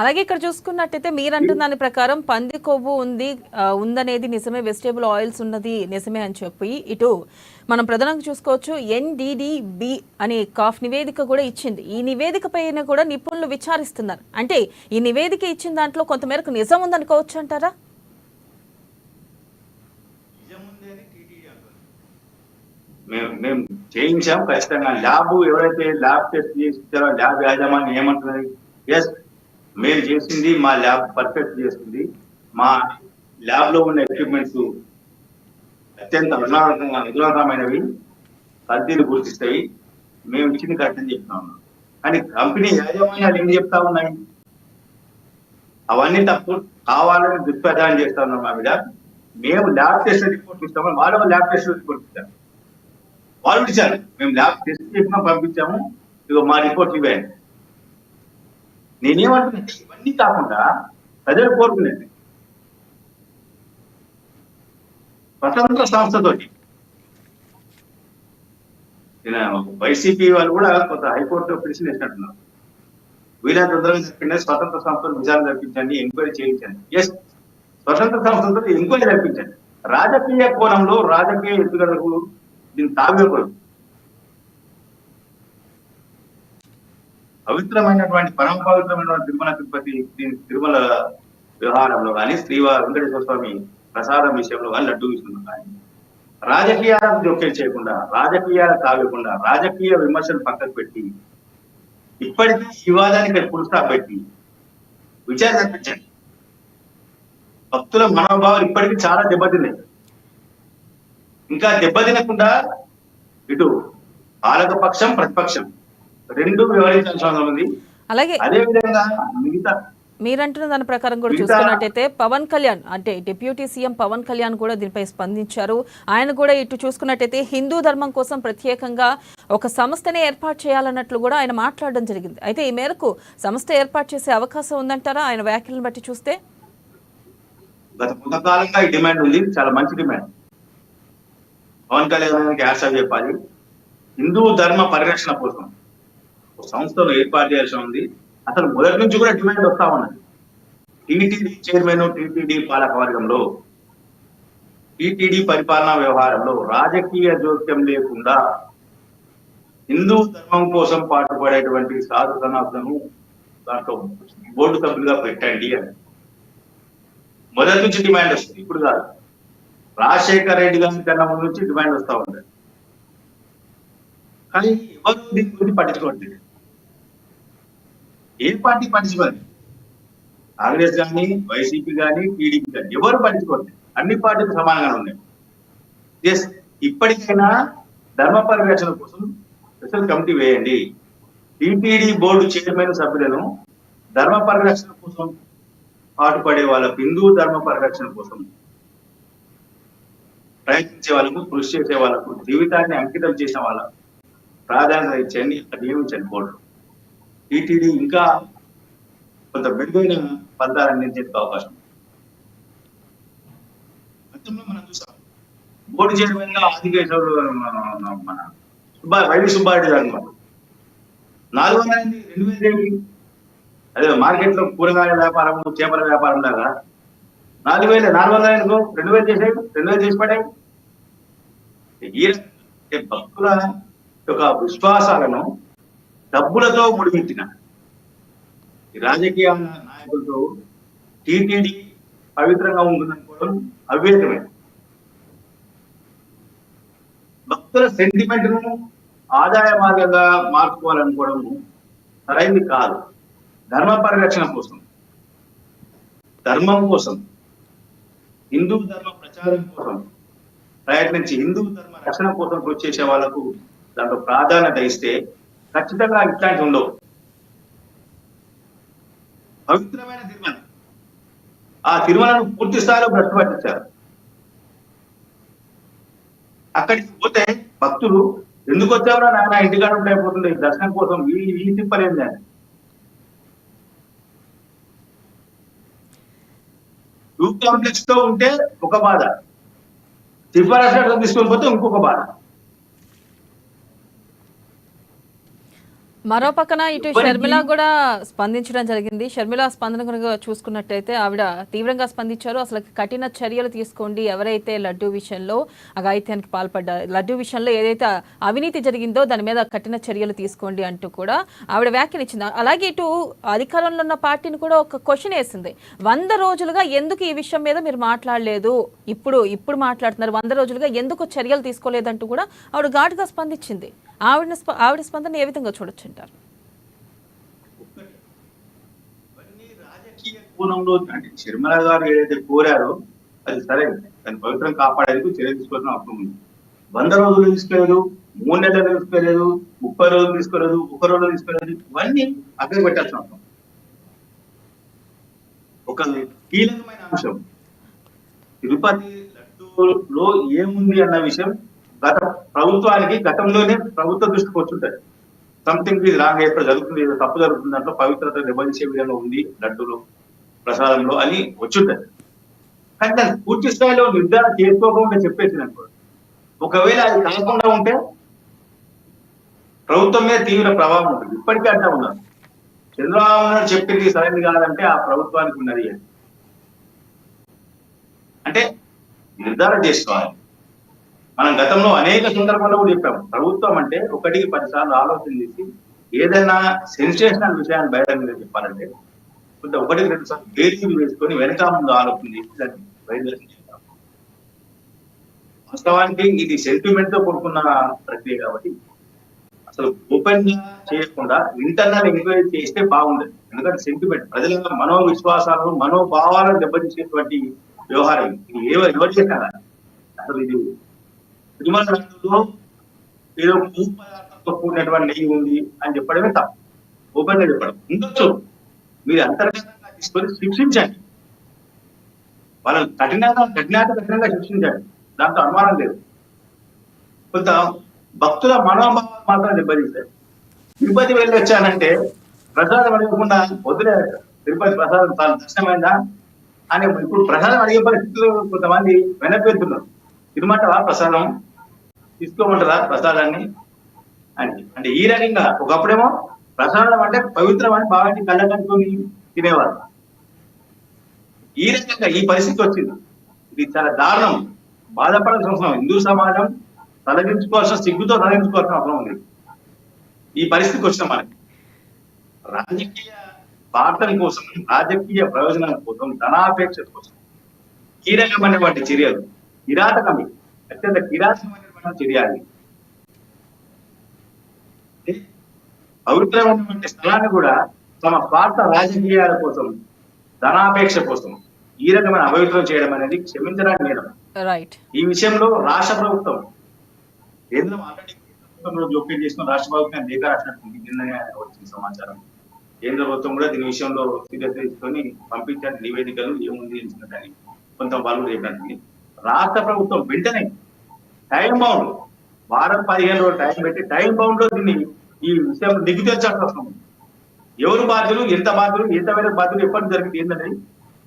[SPEAKER 1] అలాగే ఇక్కడ చూసుకున్నట్టయితే మీరు అంటున్న దాని ప్రకారం పంది కొవ్వు ఉందనేది నిజమే, వెజిటేబుల్ ఆయిల్స్ ఉన్నది నిజమే అని చెప్పి ఇటు మనం ప్రధానంగా చూసుకోవచ్చు. NDDB అనే కాఫ్ నివేదిక కూడా ఇచ్చింది. ఈ నివేదిక పైన కూడా నిపుణులు విచారిస్తున్నారు. అంటే ఈ నివేదిక ఇచ్చిన దాంట్లో కొంతమేరకు నిజం ఉందనుకోవచ్చు అంటారా?
[SPEAKER 2] మేము చేయించాం ఖచ్చితంగా. ల్యాబ్ ఎవరైతే ల్యాబ్ టెస్ట్ చేస్తారో ల్యాబ్ యాజమాన్యం ఏమంటున్నది, ఎస్ మేము చేసింది మా ల్యాబ్ పర్ఫెక్ట్ చేస్తుంది, మా ల్యాబ్ లో ఉన్న ఎక్విప్మెంట్స్ అత్యంత అధునాతమైనవి, కల్తీలు గుర్తిస్తాయి, మేము ఇచ్చింది కరెక్ట్ అని చెప్తా ఉన్నాం. కానీ కంపెనీ యాజమాన్యాలు ఏం చెప్తా ఉన్నాయి? అవన్నీ తప్పు, కావాలని దుష్ప్రచారం చేస్తా ఉన్నాం మా మీద. మేము ల్యాబ్ టెస్ట్ రిపోర్ట్ ఇస్తాము, వాళ్ళు ల్యాబ్ టెస్ట్ రిపోర్ట్ ఇచ్చారు, వాళ్ళు ఇచ్చారు, మేము ల్యాబ్ టెస్ట్ చేసినా పంపించాము, ఇక మా రిపోర్ట్ ఇవే. నేనేమంటున్నా, ఇవన్నీ కాకుండా ప్రజలు కోరుకునేది స్వతంత్ర సంస్థతోటి. వైసీపీ వాళ్ళు కూడా కొంత హైకోర్టులో పిటిషన్ వేసినట్టున్నారు, వీళ్ళని తొందరగా చెప్పిండే స్వతంత్ర సంస్థలు విచారణ జరిపించండి, ఎంక్వైరీ చేయించండి. ఎస్, స్వతంత్ర సంస్థలతో ఎంక్వైరీ జరిపించండి. రాజకీయ కోణంలో రాజకీయ ఎత్తుగడలకు దీన్ని తాగకూడదు. పవిత్రమైనటువంటి పరమ పవిత్రమైనటువంటి తిరుమల తిరుపతి తిరుమల వ్యవహారంలో కానీ, శ్రీవారి వెంకటేశ్వర స్వామి ప్రసాదం విషయంలో కానీ, లడ్డు విషయంలో కానీ రాజకీయాలకు జోక్యం చేయకుండా, రాజకీయాలకు తాగకుండా, రాజకీయ విమర్శలు పక్కకు పెట్టి ఇప్పటికీ వివాదానికి ఫుల్ స్టాప్ పెట్టి విచారణ జరిపించండి. భక్తుల మనోభావాలు ఇప్పటికీ చాలా దెబ్బతిన్నాయి. ఇంకా దెబ్బతినకుండా ఇటు పాలక పక్షం ప్రతిపక్షం రెండు వ్యవహరించాల్సిన అవసరం ఉంది.
[SPEAKER 1] అలాగే
[SPEAKER 2] అదే విధంగా మిగతా
[SPEAKER 1] మీరంటున్న దాని ప్రకారం కూడా చూసుకున్నట్టయితే పవన్ కళ్యాణ్ అంటే డిప్యూటీ సీఎం పవన్ కళ్యాణ్ కూడా దీనిపై స్పందించారు. ఆయన కూడా ఇటు చూసుకున్నట్టయితే హిందూ ధర్మం కోసం ప్రత్యేకంగా ఒక సంస్థనే ఏర్పాటు చేయాలన్నట్లు కూడా ఆయన మాట్లాడడం జరిగింది. అయితే ఈ మేరకు సంస్థ ఏర్పాటు చేసే అవకాశం ఉందంటారా ఆయన వ్యాఖ్యలను బట్టి చూస్తే?
[SPEAKER 2] గత కొంతకాలంగా ఈ డిమాండ్ ఉంది, చాలా మంచి డిమాండ్. పవన్ కళ్యాణ్ యాస చెప్పాలి, హిందూ ధర్మ పరిరక్షణ కోసం సంస్థను ఏర్పాటు చేయాల్సి ఉంది. అసలు మొదటి నుంచి కూడా డిమాండ్ వస్తా ఉన్నది. టీటీడీ చైర్మన్, టీటీడీ పాలక వర్గంలో, టీటీడీ పరిపాలనా వ్యవహారంలో రాజకీయ జోక్యం లేకుండా హిందూ ధర్మం కోసం పాటుపడేటువంటి సాధు సనాతను దాంట్లో బోర్డు సభ్యులుగా పెట్టండి అని మొదటి నుంచి డిమాండ్ వస్తుంది. ఇప్పుడు కాదు, రాజశేఖర రెడ్డి గారి కన్నా ముందు నుంచి డిమాండ్ వస్తా ఉంది. కానీ ఎవరు దీని గురించి పట్టించుకోవట్లేదు. ఏ పార్టీ పట్టించుకోవాలి, కాంగ్రెస్ కానీ, వైసీపీ కానీ, టీడీపీ కానీ ఎవరు పట్టించుకోవాలి. అన్ని పార్టీలు సమానంగా ఉన్నాయి. ఎస్, ఇప్పటికైనా ధర్మ పరిరక్షణ కోసం స్పెషల్ కమిటీ వేయండి. టీటీడీ బోర్డు చైర్మన్ సభ్యులను ధర్మ పరిరక్షణ కోసం పాటుపడే వాళ్ళకు, హిందూ ధర్మ పరిరక్షణ కోసం ప్రయత్నించే వాళ్ళకు, కృషి చేసే వాళ్ళకు, జీవితాన్ని అంకితం చేసిన వాళ్ళకు ప్రాధాన్యత ఇచ్చేయండి, నియమించండి బోర్డు. టీటీడీ ఇంకా కొంత మెరుగైన ఫలితాలు అందించేందుకు అవకాశం. గతంలో మనం చూసాం, బోర్డు చైర్మన్ గా ఆదికేశ్వరుడు మన వైవి సుబ్బారెడ్డి గారు 400 2000 అదే మార్కెట్ లో కూరగాయల వ్యాపారం, చేపల వ్యాపారం లాగా 4000 400 2000 చేసాయి, 2000 చేసి పడాయి. ఈ భక్తుల యొక్క విశ్వాసాలను డబ్బులతో ముడిపెట్టిన ఈ రాజకీయ నాయకులతో టీటీడీ పవిత్రంగా ఉంటుందనుకోవడం అవివేకమే. భక్తుల సెంటిమెంట్ ను ఆదాయ మార్గంగా మార్చుకోవాలనుకోవడం సరైనది కాదు. ధర్మ పరిరక్షణ కోసం, ధర్మం కోసం, హిందూ ధర్మ ప్రచారం కోసం ప్రయత్నించి హిందూ ధర్మ రక్షణ కోసం కృషి చేసే వాళ్లకు దాంట్లో ప్రాధాన్యత ఇస్తే ఖచ్చితంగా ఇట్లాంటి ఉండవు. పవిత్రమైన తిరుమల, ఆ తిరుమలను పూర్తి స్థాయిలో భ్రష్టు పట్టించారు. అక్కడికి పోతే భక్తులు ఎందుకు వచ్చావరా నాయన, ఇంటికాడ ఉంటే అయిపోతుంది, దర్శనం కోసం ఈ తిప్పలేంది అని. వ్యూ కాంప్లెక్స్ తో ఉంటే ఒక బాధ, తిరుపతి తీసుకొని పోతే ఇంకొక బాధ.
[SPEAKER 1] మరో పక్కన ఇటు షర్మిల కూడా స్పందించడం జరిగింది. షర్మిల స్పందన కనుక చూసుకున్నట్టయితే ఆవిడ తీవ్రంగా స్పందించారు. అసలు కఠిన చర్యలు తీసుకోండి, ఎవరైతే లడ్డూ విషయంలో అఘాయిత్యానికి పాల్పడ్డారు, లడ్డూ విషయంలో ఏదైతే అవినీతి జరిగిందో దాని మీద కఠిన చర్యలు తీసుకోండి అంటూ కూడా ఆవిడ వ్యాఖ్యానించింది. అలాగే ఇటు అధికారంలో ఉన్న పార్టీని కూడా ఒక క్వశ్చన్ వేసింది. 100 రోజులుగా ఎందుకు ఈ విషయం మీద మీరు మాట్లాడలేదు, ఇప్పుడు మాట్లాడుతున్నారు, 100 రోజులుగా ఎందుకు చర్యలు తీసుకోలేదంటూ కూడా ఆవిడ ఘాటుగా స్పందించింది. ఆవిడ స్పందన ఏ విధంగా చూడొచ్చు అంటారు?
[SPEAKER 2] రాజకీయ కోణంలో అంటే షర్మిల గారు ఏదైతే కోరారో అది సరే, దాని పవిత్రం కాపాడేందుకు చర్య తీసుకోవాల్సిన అవసరం ఉంది. 100 రోజులు తీసుకోలేదు, 3 నెలలు తీసుకోలేదు, 30 రోజులు తీసుకోలేదు, 1 రోజు తీసుకోలేదు, ఇవన్నీ అక్కడ పెట్టాల్సిన అవసరం. ఒక కీలకమైన అంశం. తిరుపతి లడ్డూలో ఏముంది అన్న విషయం ప్రభుత్వానికి గతంలోనే ప్రభుత్వ దృష్టికి వచ్చుంటది. సంథింగ్ ఇది రాంగ్ ఎక్కడ జరుగుతుంది, ఏదో తప్పు జరుగుతుంది, దాంట్లో పవిత్రత దెబ్బతీసే విధంగా ఉంది లడ్డూలో ప్రసాదంలో అని వచ్చుంటది. కానీ దాన్ని పూర్తి స్థాయిలో నిర్ధారణ చేసుకోకుండా చెప్పేసింది అనుకో. ఒకవేళ అది కాకుండా ఉంటే ప్రభుత్వం మీద తీవ్ర ప్రభావం ఉంటుంది. ఇప్పటికే అంటా ఉన్నారు, చంద్రబాబు నాయుడు చెప్పింది సరైనది కాదంటే ఆ ప్రభుత్వానికి ఉన్నది అంటే నిర్ధారణ చేసుకోవాలి. మనం గతంలో అనేక సందర్భాల్లో కూడా చెప్పాము, ప్రభుత్వం అంటే 1కి 10 సార్లు ఆలోచన చేసి ఏదైనా సెన్సేషనల్ విషయాన్ని బయట చెప్పాలంటే కొంత 1కి 2 సార్లు బేరీలు వేసుకొని వెనక ముందు ఆలోచన చేసి దాన్ని బయలుదేరి చెప్తాం. వాస్తవానికి ఇది సెంటిమెంట్ తో కూడుకున్న ప్రక్రియ కాబట్టి అసలు ఓపెన్ గా చేయకుండా ఇంటర్నల్ ఎంక్వైరీ చేస్తే బాగుండదు. ఎందుకంటే సెంటిమెంట్ ప్రజల మనోవిశ్వాసాలను మనోభావాలను దెబ్బతీసేటువంటి వ్యవహారం. ఇది ఎవరు చేసినారా? అసలు ఇది తిరుమల లడ్డూలో ఏదో భూ పదార్థంతో కూడినటువంటి నెయ్యి ఉంది అని చెప్పడమే తప్పు. ఓపెన్ గా చెప్పడం ఉండొచ్చు, మీరు అంతర్గతంగా తీసుకొని శిక్షించండి, వాళ్ళని కఠినంగా శిక్షించండి, దాంతో అనుమానం లేదు. కొంత భక్తుల మనోభావాలు మాత్రం దెబ్బతీశారు. తిరుపతి వెళ్ళి వచ్చానంటే ప్రసాదం అడగకుండా వదిలే తిరుపతి ప్రసాదం చాలా దర్శనమైందా అని ఇప్పుడు ప్రసాదం అడిగే పరిస్థితులు కొంతమంది వెనపెడుతున్నారు. తిరుమంటారా ప్రసాదం, తీసుకోమంటారా ప్రసాదాన్ని అని. అంటే ఈ రకంగా ఒకప్పుడేమో ప్రసాదం అంటే పవిత్రం అని బాగా కళ్ళ కట్టుకొని తినేవారు. ఈ రకంగా ఈ పరిస్థితి వచ్చింది. ఇది చాలా దారుణం, బాధపడాల్సిన అవసరం. హిందూ సమాజం సిగ్గుతో తొలగించుకోవాల్సిన అవసరం ఉంది. ఈ పరిస్థితికి వచ్చిన మనకి రాజకీయ స్వార్థం కోసం, రాజకీయ ప్రయోజనాల కోసం, ధనాపేక్ష కోసం ఈ రకమైనటువంటి చర్యలు కిరాతకమే, అత్యంత కిరాతకమైనటువంటి చర్యలు. పవిత్రమైనటువంటి స్థలాన్ని కూడా తమ స్వార్థ రాజకీయాల కోసం, ధనాపేక్ష కోసం ఈ రకమైన అపవిత్రం చేయడం అనేది క్షమించడానికి నేరం. ఈ విషయంలో రాష్ట్ర ప్రభుత్వం కేంద్రం ఆల్రెడీ జోక్యం చేసుకుని రాష్ట్ర ప్రభుత్వం లేఖ రాసినట్టుంది. నిన్ననే వచ్చిన సమాచారం. కేంద్ర ప్రభుత్వం కూడా దీని విషయంలో సీరియస్ తీసుకొని పంపించాలి నివేదికలు, ఏముంది తెలిసినట్టు కొంత వాళ్ళు రేపండి. రాష్ట్ర ప్రభుత్వం వెంటనే టైం బౌండ్, వారం 15 రోజులు టైం పెట్టి టైం బౌండ్ లో దీన్ని ఈ విషయం నిగ్గు తెచ్చాల్సిన అవసరం ఉంది. ఎవరు బాధ్యులు, ఎంత బాధ్యులు, ఎంత వేరే బాధ్యులు, ఎప్పటి జరిగింది ఏంటనేది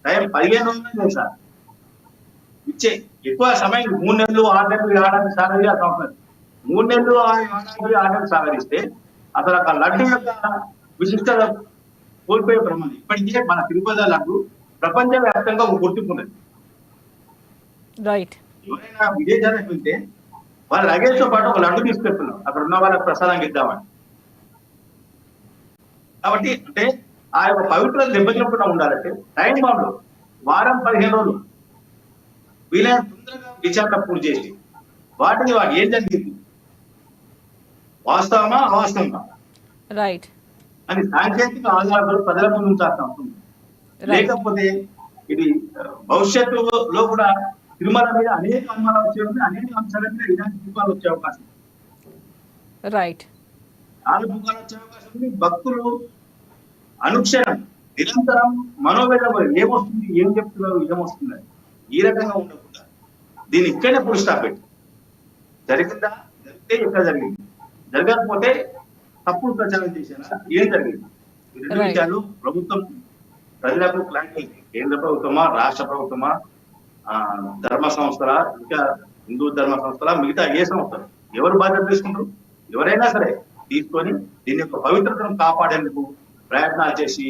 [SPEAKER 2] టైం 15 రోజులు తెలుసా ఇచ్చే. ఎక్కువ సమయం 3 నెలలు 6 నెలలు ఏడాది సాగదీయాల్సిన అవసరం. 3 నెలలు 6 నెలలు సాగరిస్తే అసలు ఆ లడ్డు యొక్క విశిష్టత కోల్పోయే ప్రమాదం. ఇప్పటికే మన తిరుపతి లడ్డు ప్రపంచవ్యాప్తంగా ఒక గుర్తింపు ఉన్నది. ఎవరైనా విదేశాలకు వెళ్తే వాళ్ళ లగేజ్ తో పాటు ఒక లడ్డు తీసుకెళ్తున్నారు, అక్కడ ఉన్న వాళ్ళకి ప్రసాదానికి ఇద్దామని. కాబట్టి అంటే ఆ యొక్క పవిత్రత దెబ్బతినకుండా ఉండాలంటే టైం బాండ్ వారం 15 రోజులు వీలైన తొందరగా విచారణ పూర్తి చేసి వాటిని ఏం జరిగింది, వాస్తవమా అవాస్తవమా అని సాంకేతిక ఆధారాలు ప్రజల ముందు ఉంచాల్సిన అవసరం. లేకపోతే ఇది భవిష్యత్తులో కూడా తిరుమల మీద అనేక అనుమానాలు వచ్చే ఉంది, అనేక అంశాల మీద ఇలాంటి పుకార్లు వచ్చే అవకాశం చాలా పుకార్లు వచ్చే అవకాశం ఉంది. భక్తులు అనుక్షణం నిరంతరం మనోవేదన ఏమొస్తుంది, ఏం చెప్తున్నారు, ఏమొస్తుంది ఈ రకంగా ఉండకుండా దీన్ని ఇక్కడనే ఫుల్ స్టాప్ పెట్టి జరిగిందా, జరిగితే ఎక్కడ జరిగింది, జరగకపోతే తప్పుడు ప్రచారం చేశారా, ఏం జరిగింది, ఈ 2 విషయాలు ప్రభుత్వం ప్రజలకు క్లారిటీ. కేంద్ర ప్రభుత్వమా, రాష్ట్ర ప్రభుత్వమా, ధర్మ సంస్థల, ఇంకా హిందూ ధర్మ సంస్థల, మిగతా ఏ సంస్థలు ఎవరు బాధ్యత తీసుకుంటారు, ఎవరైనా సరే తీసుకొని దీని యొక్క పవిత్రతను కాపాడేందుకు ప్రయత్నాలు చేసి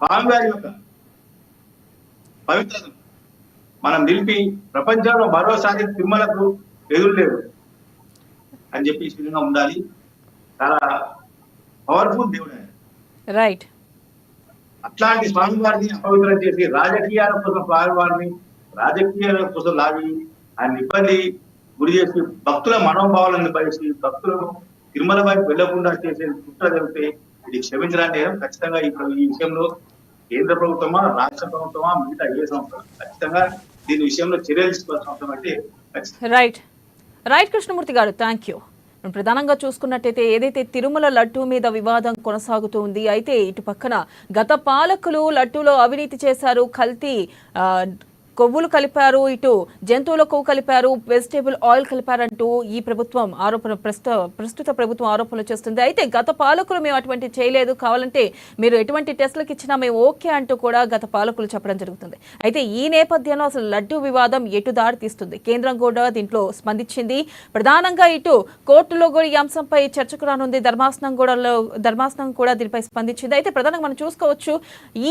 [SPEAKER 2] స్వామివారి యొక్క పవిత్రతను మనం నిలిపి ప్రపంచంలో మరోసారి తిరుమలకు ఎదురు లేదు అని చెప్పి ఈ విధంగా ఉండాలి. చాలా పవర్ఫుల్ దేవుడు ఆయన. అట్లాంటి స్వామివారిని అపవిత్రం చేసి రాజకీయాల కోసం స్వామివారిని రాజకీయాల కోసం లాగి ఆయన ఇబ్బంది గురి చేసి భక్తుల మనోభావాలను నింపేసి భక్తులను తిరుమల వైపు వెళ్లకుండా చేసే కుట్ర జరిగితే ఇది క్షమించడానికి ఖచ్చితంగా ఇప్పుడు ఈ విషయంలో కేంద్ర ప్రభుత్వమా, రాష్ట్ర ప్రభుత్వమా, మిగతా ఏ సంస్థ ఖచ్చితంగా దీని విషయంలో చర్యలు తీసుకోవాల్సిన అవసరం అంటే
[SPEAKER 1] రైట్ కృష్ణమూర్తి గారు, థ్యాంక్ యూ. ప్రధానంగా చూసుకున్నట్టయితే ఏదైతే తిరుమల లడ్డూ మీద వివాదం కొనసాగుతూ ఉంది. అయితే ఇటు పక్కన గత పాలకులు లడ్డూలో అవినీతి చేశారు, కల్తీ కొవ్వులు కలిపారు, ఇటు జంతువుల కొవ్వు కలిపారు, వెజిటేబుల్ ఆయిల్ కలిపారంటూ ఈ ప్రభుత్వం ప్రస్తుత ప్రభుత్వం ఆరోపణలు చేస్తుంది. అయితే గత పాలకులు మేము అటువంటి చేయలేదు, కావాలంటే మీరు ఎటువంటి టెస్టులకు ఇచ్చినా మేము ఓకే అంటూ కూడా గత పాలకులు చెప్పడం జరుగుతుంది. అయితే ఈ నేపథ్యంలో అసలు లడ్డూ వివాదం ఎటు దారి తీస్తుంది? కేంద్రం కూడా దీంట్లో స్పందించింది. ప్రధానంగా ఇటు కోర్టులో కూడా ఈ అంశంపై చర్చకు రానుంది. ధర్మాసనం కూడా దీనిపై స్పందించింది. అయితే ప్రధానంగా మనం చూసుకోవచ్చు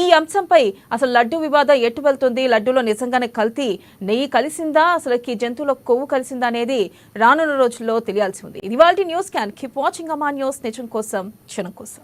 [SPEAKER 1] ఈ అంశంపై అసలు లడ్డూ వివాదం ఎటు వెళ్తుంది, లడ్డూలో నిజంగా కల్తీ నెయ్యి కలిసిందా, అసలుకి జంతువుల కొవ్వు కలిసిందా అనేది రానున్న రోజుల్లో తెలియాల్సి ఉంది. ఇది వాల్టి news can. Keep watching Ama news, నిజం కోసం క్షణం కోసం.